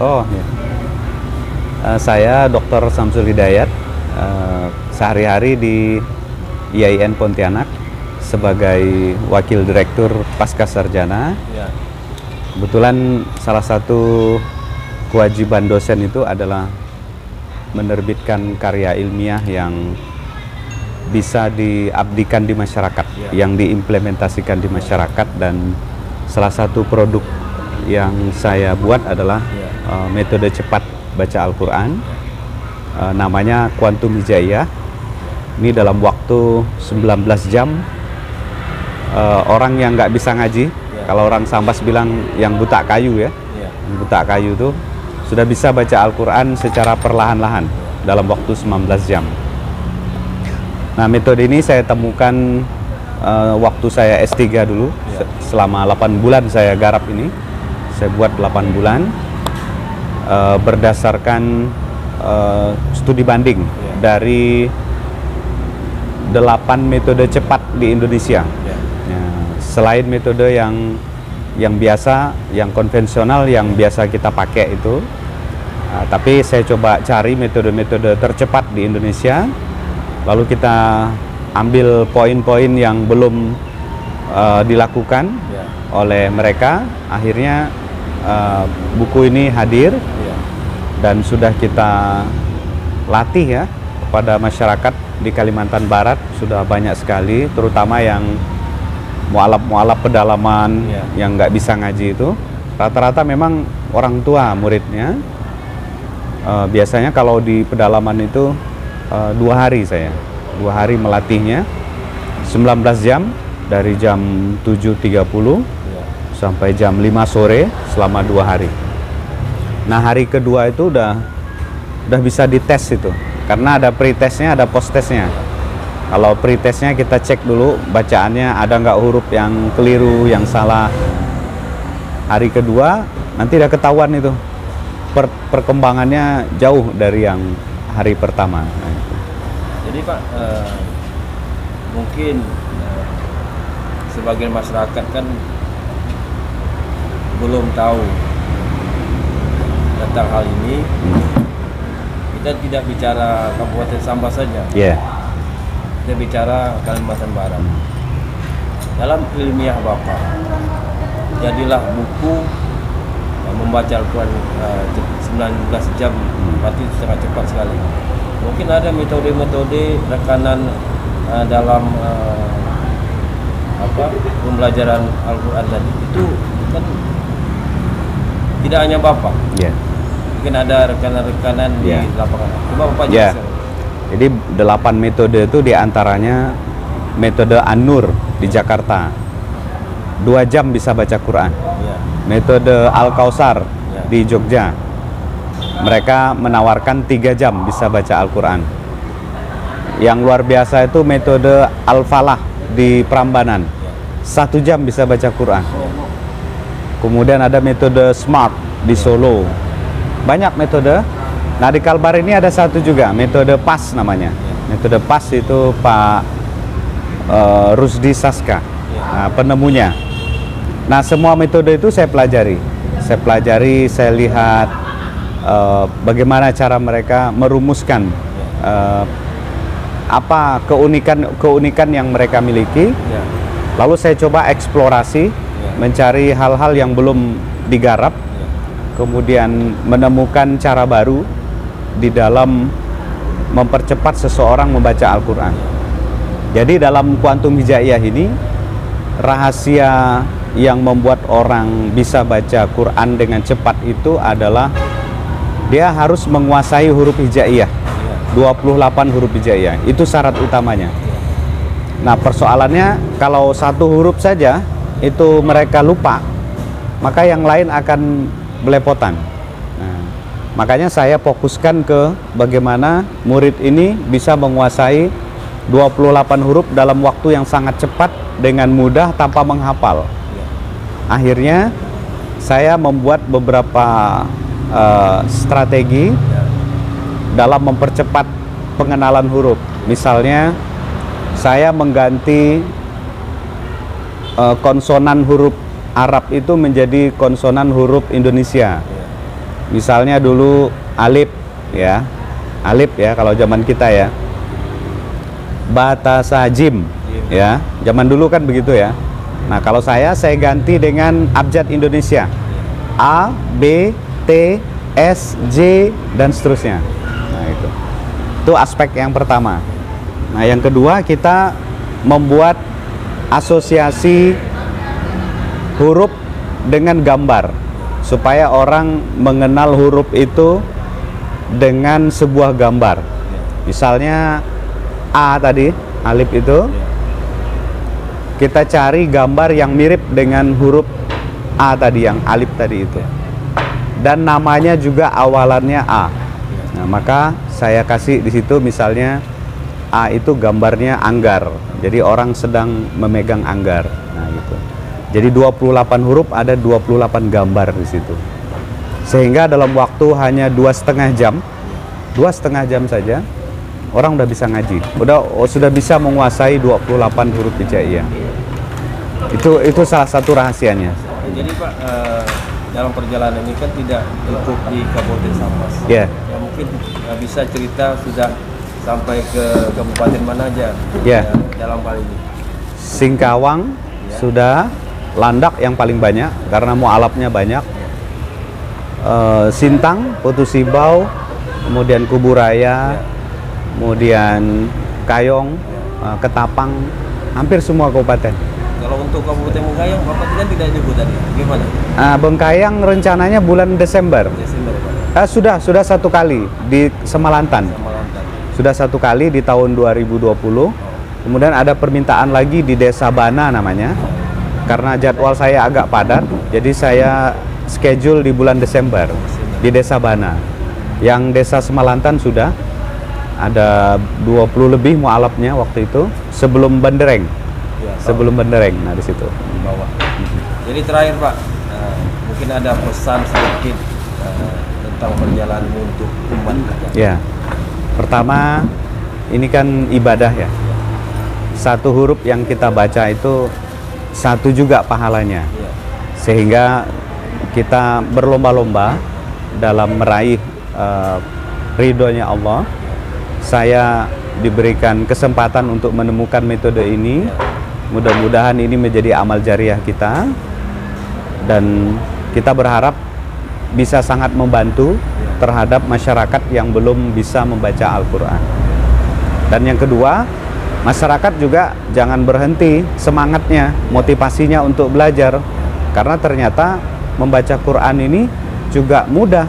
Oh, ya. Saya Dr. Samsul Hidayat, sehari-hari di IAIN Pontianak sebagai Wakil Direktur Pascasarjana. Ya. Kebetulan salah satu kewajiban dosen itu adalah menerbitkan karya ilmiah yang bisa diabdikan di masyarakat, yang diimplementasikan di masyarakat, dan salah satu produk yang saya buat adalah metode cepat baca Al-Quran, namanya Quantum Hijaiyah. Ini dalam waktu 19 jam, orang yang nggak bisa ngaji, kalau orang Sambas bilang yang buta kayu ya, yang buta kayu itu sudah bisa baca Al-Quran secara perlahan-lahan dalam waktu 19 jam. Nah, metode ini saya temukan waktu saya S3 dulu, selama 8 bulan saya garap ini. Saya buat 8 bulan berdasarkan studi banding dari 8 metode cepat di Indonesia. Ya, selain metode yang biasa, yang konvensional, yang biasa kita pakai itu, tapi saya coba cari metode-metode tercepat di Indonesia. Lalu kita ambil poin-poin yang belum dilakukan oleh mereka. Akhirnya buku ini hadir dan sudah kita latih ya kepada masyarakat di Kalimantan Barat. Sudah banyak sekali, terutama yang mualaf-mualaf pedalaman yang nggak bisa ngaji itu. Rata-rata memang orang tua muridnya. Biasanya kalau di pedalaman itu 2 hari saya, 2 hari melatihnya 19 jam dari jam 7.30 sampai jam 5 sore selama 2 hari. Nah, hari kedua itu udah bisa dites itu, karena ada pre-testnya, ada post-testnya. Kalau pre-testnya kita cek dulu bacaannya ada nggak huruf yang keliru, yang salah. Hari kedua nanti udah ketahuan itu perkembangannya jauh dari yang hari pertama. Nah, itu. Jadi Pak, mungkin sebagian masyarakat kan belum tahu tentang hal ini. Kita tidak bicara Kabupaten Sambas saja. Kita bicara Kalimantan Barat. Dalam ilmiah Bapak, jadilah buku membaca Al-Quran 19 jam, berarti sangat cepat sekali. Mungkin ada metode-metode rekanan dalam pembelajaran Al-Quran tadi. Itu kan tidak hanya Bapak. Mungkin ada rekanan-rekanan di lapangan. Coba Bapak jelaskan. Jadi 8 metode itu diantaranya metode An-Nur di Jakarta, 2 jam bisa baca Quran. Metode Al-Kausar di Jogja, mereka menawarkan 3 jam bisa baca Al-Quran. Yang luar biasa itu metode Al-Falah di Prambanan, 1 jam bisa baca Quran. Kemudian ada metode Smart di Solo, banyak metode. Nah, di Kalbar ini ada satu juga, metode PAS namanya. Metode PAS itu Pak Rusdi Saska, penemunya. Nah, semua metode itu saya pelajari. Saya lihat bagaimana cara mereka merumuskan apa keunikan yang mereka miliki. Lalu saya coba eksplorasi, mencari hal-hal yang belum digarap, kemudian menemukan cara baru di dalam mempercepat seseorang membaca Al-Quran. Jadi dalam Quantum Hijaiyah ini, rahasia yang membuat orang bisa baca Quran dengan cepat itu adalah dia harus menguasai huruf hijaiyah, 28 huruf hijaiyah. Itu syarat utamanya. Nah, persoalannya kalau 1 huruf saja itu mereka lupa, maka yang lain akan belepotan. Nah, makanya saya fokuskan ke bagaimana murid ini bisa menguasai 28 huruf dalam waktu yang sangat cepat dengan mudah tanpa menghafal. Akhirnya saya membuat beberapa strategi dalam mempercepat pengenalan huruf. Misalnya saya mengganti konsonan huruf Arab itu menjadi konsonan huruf Indonesia. Misalnya dulu alif ya. Alif ya kalau zaman kita ya. Bahasa jim ya. Zaman dulu kan begitu ya. Nah, kalau saya ganti dengan abjad Indonesia. A, B, T, S, J dan seterusnya. Nah, itu. Itu aspek yang pertama. Nah, yang kedua kita membuat asosiasi huruf dengan gambar supaya orang mengenal huruf itu dengan sebuah gambar. Misalnya A tadi, alif itu kita cari gambar yang mirip dengan huruf A tadi, yang alif tadi itu, dan namanya juga awalannya A. Nah, maka saya kasih di situ misalnya A itu gambarnya anggar, jadi orang sedang memegang anggar. Nah, gitu. Jadi 28 huruf ada 28 gambar di situ. Sehingga dalam waktu hanya 2,5 jam, 2,5 jam saja orang udah bisa ngaji. Sudah bisa menguasai 28 huruf hijaiyah. Itu salah satu rahasianya. Jadi Pak, dalam perjalanan ini kan tidak cukup di Kabupaten Sambas. Ya. Ya mungkin bisa cerita sudah sampai ke kabupaten mana aja dalam hal ini. Singkawang sudah, Landak yang paling banyak karena mualafnya banyak. Sintang, Putu Sibau, kemudian Kuburaya, kemudian Kayong, Ketapang, hampir semua kabupaten. Kalau untuk Kabupaten Bengkayang, Bapak kan tidak nyebut tadi, gimana? Bengkayang rencananya bulan Desember. Pak. Sudah satu kali di Semalantan. Sudah satu kali di tahun 2020. Kemudian ada permintaan lagi di Desa Bana namanya. Karena jadwal saya agak padat, jadi saya schedule di bulan Desember di Desa Bana. Yang Desa Semalantan sudah ada 20 lebih mualafnya waktu itu sebelum Bandereng. Sebelum Bandereng, nah di situ. Bawah. Jadi terakhir Pak, mungkin ada pesan sedikit tentang perjalanan untuk umat. Ya, pertama ini kan ibadah ya. Satu huruf yang kita baca itu satu juga pahalanya, sehingga kita berlomba-lomba dalam meraih ridhonya Allah. Saya diberikan kesempatan untuk menemukan metode ini. Mudah-mudahan ini menjadi amal jariah kita, dan kita berharap bisa sangat membantu terhadap masyarakat yang belum bisa membaca Al-Quran. Dan yang kedua, masyarakat juga jangan berhenti semangatnya, motivasinya untuk belajar, karena ternyata membaca Quran ini juga mudah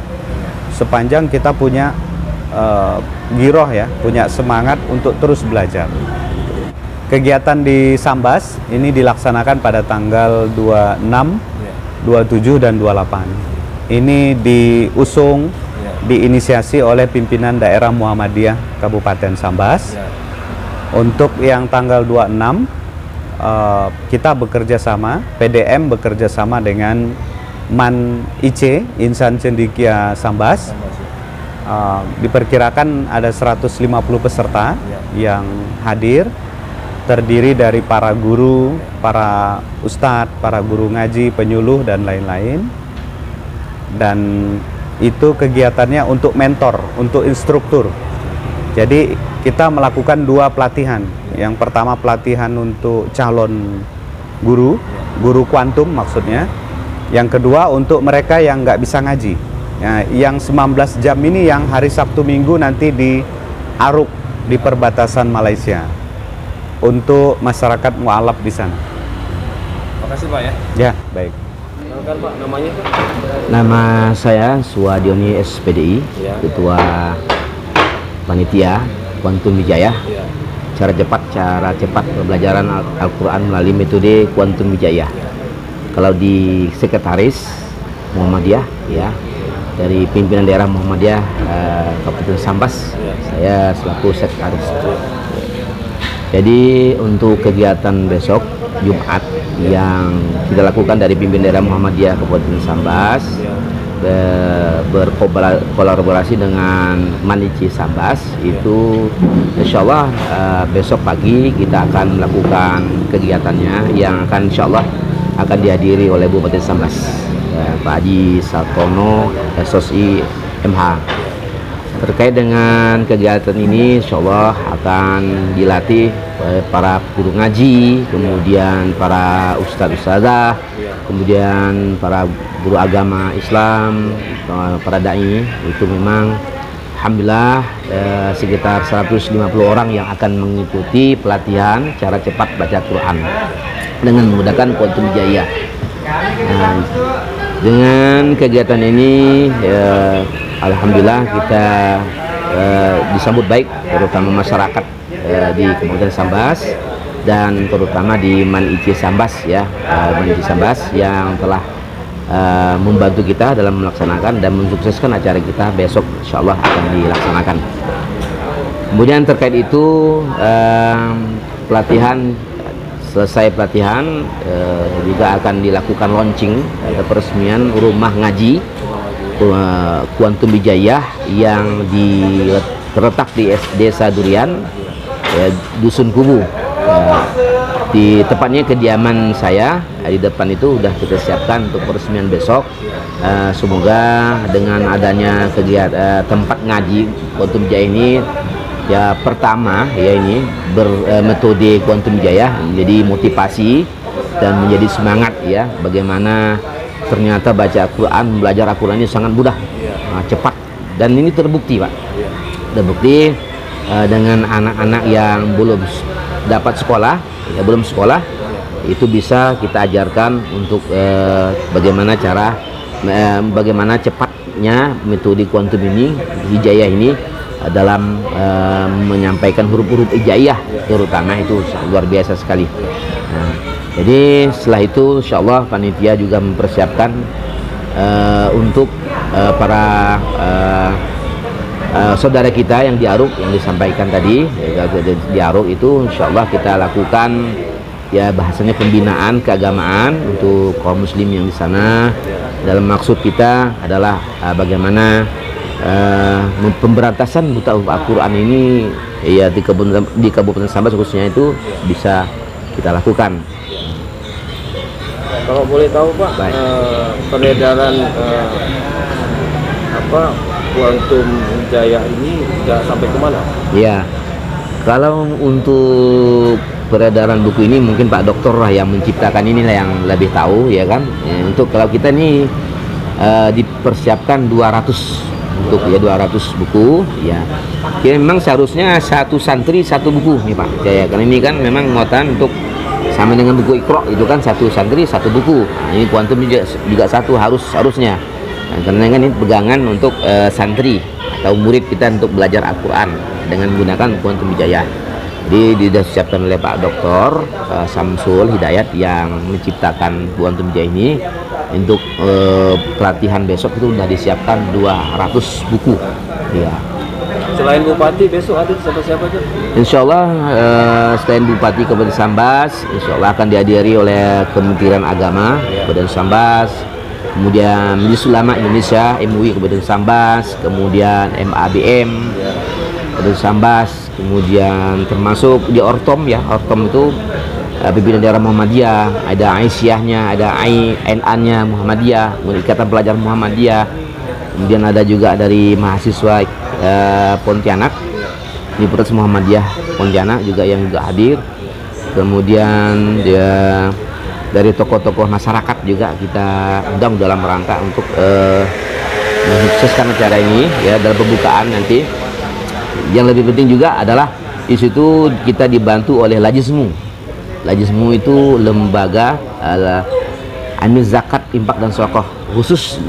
sepanjang kita punya giroh ya, punya semangat untuk terus belajar. Kegiatan di Sambas ini dilaksanakan pada tanggal 26, 27 dan 28. Ini diusung, diinisiasi oleh pimpinan daerah Muhammadiyah Kabupaten Sambas. Untuk yang tanggal 26 kita bekerja sama, PDM bekerja sama dengan MAN IC, Insan Cendekia Sambas. Diperkirakan ada 150 peserta yang hadir, terdiri dari para guru, para ustadz, para guru ngaji, penyuluh dan lain-lain. Dan itu kegiatannya untuk mentor, untuk instruktur. Jadi kita melakukan 2 pelatihan. Yang pertama pelatihan untuk calon guru, guru kuantum maksudnya. Yang kedua untuk mereka yang nggak bisa ngaji. Ya, yang 19 jam ini yang hari Sabtu Minggu nanti di Aruk, di perbatasan Malaysia, untuk masyarakat mualaf di sana. Makasih Pak ya. Ya, baik. Kenalkan Pak, namanya Pak? Nama saya Suadioni SPDI, Ketua Panitia Kuantum Wijaya. Cara cepat pembelajaran Al-Quran melalui metode Kuantum Wijaya. Kalau di Sekretaris Muhammadiyah, ya, dari pimpinan daerah Muhammadiyah Kabupaten Sambas, saya selaku Sekretaris. Jadi untuk kegiatan besok Jumat yang kita lakukan dari pimpinan daerah Muhammadiyah Kabupaten Sambas, berkolaborasi dengan Manici Sambas, itu insya Allah besok pagi kita akan melakukan kegiatannya yang akan insya Allah akan dihadiri oleh Bupati Sambas. Pak Haji Sartono, SOSI MH. Terkait dengan kegiatan ini, insya Allah akan dilatih para guru ngaji, kemudian para ustadz-ustadzah, kemudian para guru agama Islam, para dai. Itu memang alhamdulillah sekitar 150 orang yang akan mengikuti pelatihan cara cepat baca Quran dengan menggunakan Quantum Jaya. Nah, dengan kegiatan ini alhamdulillah kita disambut baik, terutama masyarakat di Kabupaten Sambas dan terutama di Man-Ici Sambas ya, Man-Ici Sambas yang telah membantu kita dalam melaksanakan dan mensukseskan acara kita besok insyaallah akan dilaksanakan. Kemudian terkait itu pelatihan selesai pelatihan juga akan dilakukan launching atau peresmian rumah ngaji Quantum Wijayah yang terletak di Desa Durian, Dusun Kubu. Di tepatnya kediaman saya, di depan itu sudah kita siapkan untuk peresmian besok. Semoga dengan adanya kegiatan tempat ngaji Quantum Wijayah ini ya pertama ya ini bermetode Quantum Wijayah menjadi motivasi dan menjadi semangat ya bagaimana ternyata baca Al-Quran, belajar Al-Quran ini sangat mudah, cepat, dan ini terbukti Pak, terbukti dengan anak-anak yang belum dapat sekolah, ya belum sekolah, itu bisa kita ajarkan untuk bagaimana cara, bagaimana cepatnya metode Quantum ini, Hijayah ini dalam menyampaikan huruf-huruf Hijaiyah, terutama itu luar biasa sekali. Nah, jadi setelah itu insya Allah panitia juga mempersiapkan untuk para saudara kita yang di Aruk yang disampaikan tadi di Aruk itu insya Allah kita lakukan ya bahasanya pembinaan keagamaan untuk kaum muslim yang di sana. Dalam maksud kita adalah bagaimana pemberantasan buta huruf Al-Quran ini ya di Kabupaten Sambas khususnya itu bisa kita lakukan. Kalau boleh tahu Pak, peredaran Quantum Wijayah ini sudah sampai kemana? Ya, kalau untuk peredaran buku ini mungkin Pak Dokter lah yang menciptakan inilah yang lebih tahu ya kan. Ya, untuk kalau kita ini dipersiapkan 200 untuk ya 200 buku ya. Ya memang seharusnya satu santri satu buku nih Pak. Ya kan ini kan memang muatan untuk sama dengan buku Iqra itu kan satu santri satu buku. Nah, ini Quantum juga satu harusnya. Nah, karena kan ini pegangan untuk santri atau murid kita untuk belajar Al-Quran dengan menggunakan Quantum Wijayah. Jadi disiapkan oleh Pak Dr. Samsul Hidayat yang menciptakan Quantum Wijayah ini. Untuk pelatihan besok itu sudah disiapkan 200 buku ya. Selain Bupati besok ada siapa-siapa aja? Insya Allah selain Bupati Kabupaten Sambas, Insya Allah akan dihadiri oleh Kementerian Agama Kabupaten Sambas, kemudian Majelis Ulama Indonesia MUI Kabupaten Sambas, kemudian MABM Kabupaten Sambas, kemudian termasuk di Ortom ya, Ortom itu pimpinan daerah Muhammadiyah, ada Aisyahnya, ada INA-nya Muhammadiyah, Ikatan Pelajar Muhammadiyah, kemudian ada juga dari mahasiswa Pontianak, Universitas Muhammadiyah Pontianak juga yang juga hadir, kemudian ya, dari tokoh-tokoh masyarakat juga kita undang dalam rangka untuk mensukseskan acara ini ya dalam pembukaan nanti. Yang lebih penting juga adalah di situ kita dibantu oleh Lajismu. Lajismu itu lembaga amil zakat, infak dan sedekah khusus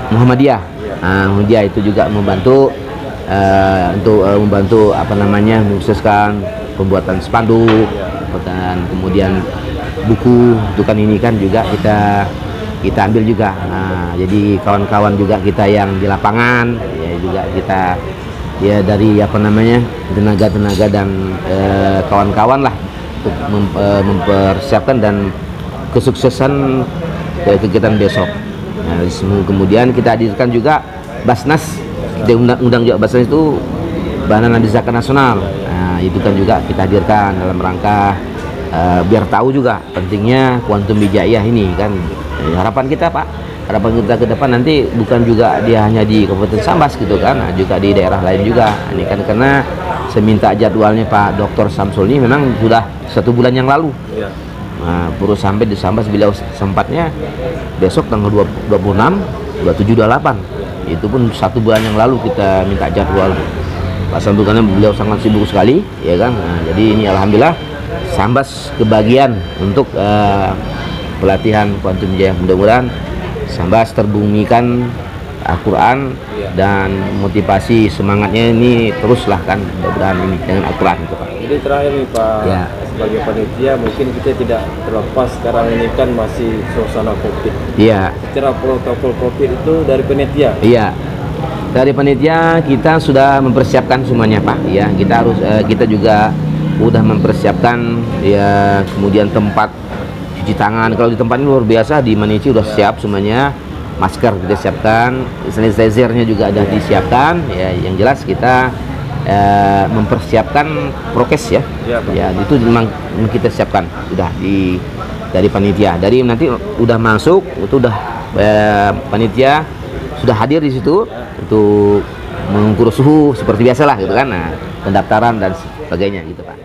Muhammadiyah. Muhammadiyah itu juga membantu untuk membantu mensukseskan pembuatan spanduk dan kemudian buku itu kan ini kan juga kita ambil juga. Jadi kawan-kawan juga kita yang di lapangan ya juga kita ya dari tenaga-tenaga dan kawan-kawan lah untuk mempersiapkan dan kesuksesan kegiatan besok. Nah, kemudian kita hadirkan juga Basnas, kita undang juga Basnas itu Badan Nadi Zakat Nasional. Nah, itu kan juga kita hadirkan dalam rangka biar tahu juga pentingnya Quantum Wijayah ini kan. Harapan kita Pak harapan kita ke depan nanti bukan juga dia hanya di Kabupaten Sambas gitu kan, nah, juga di daerah lain juga. Ini kan karena seminta jadwalnya Pak Dr. Samsul ini memang sudah 1 bulan yang lalu. Iya. Nah, baru sampai di Sambas beliau sempatnya besok tanggal 26, 27, 28. Itu pun 1 bulan yang lalu kita minta jadwal. Pak Samsul karena beliau sangat sibuk sekali, ya kan. Nah, jadi ini alhamdulillah Sambas kebagian untuk pelatihan Quantum Jaya. Mudah-mudahan Sambas terbumikan Al-Quran dan motivasi semangatnya ini teruslah kan, mudah-mudahan ini dengan Al-Quran itu Pak. Jadi terakhir nih Pak, Ya. sebagai panitia mungkin kita tidak terlepas sekarang ini kan masih suasana COVID. Iya. Secara protokol COVID itu dari panitia. Iya. Dari panitia kita sudah mempersiapkan semuanya Pak. Ya, kita harus kita juga udah mempersiapkan ya, kemudian tempat cuci tangan. Kalau di tempat ini luar biasa, di Manici udah siap semuanya. Masker kita siapkan, sanitizernya juga ada disiapkan. Ya, yang jelas kita mempersiapkan prokes ya. Iya, Pak. Ya, itu memang kita siapkan sudah dari panitia. Dari nanti udah masuk, itu udah panitia sudah hadir di situ untuk mengukur suhu seperti biasa lah gitu kan. Nah, pendaftaran dan sebagainya gitu Pak.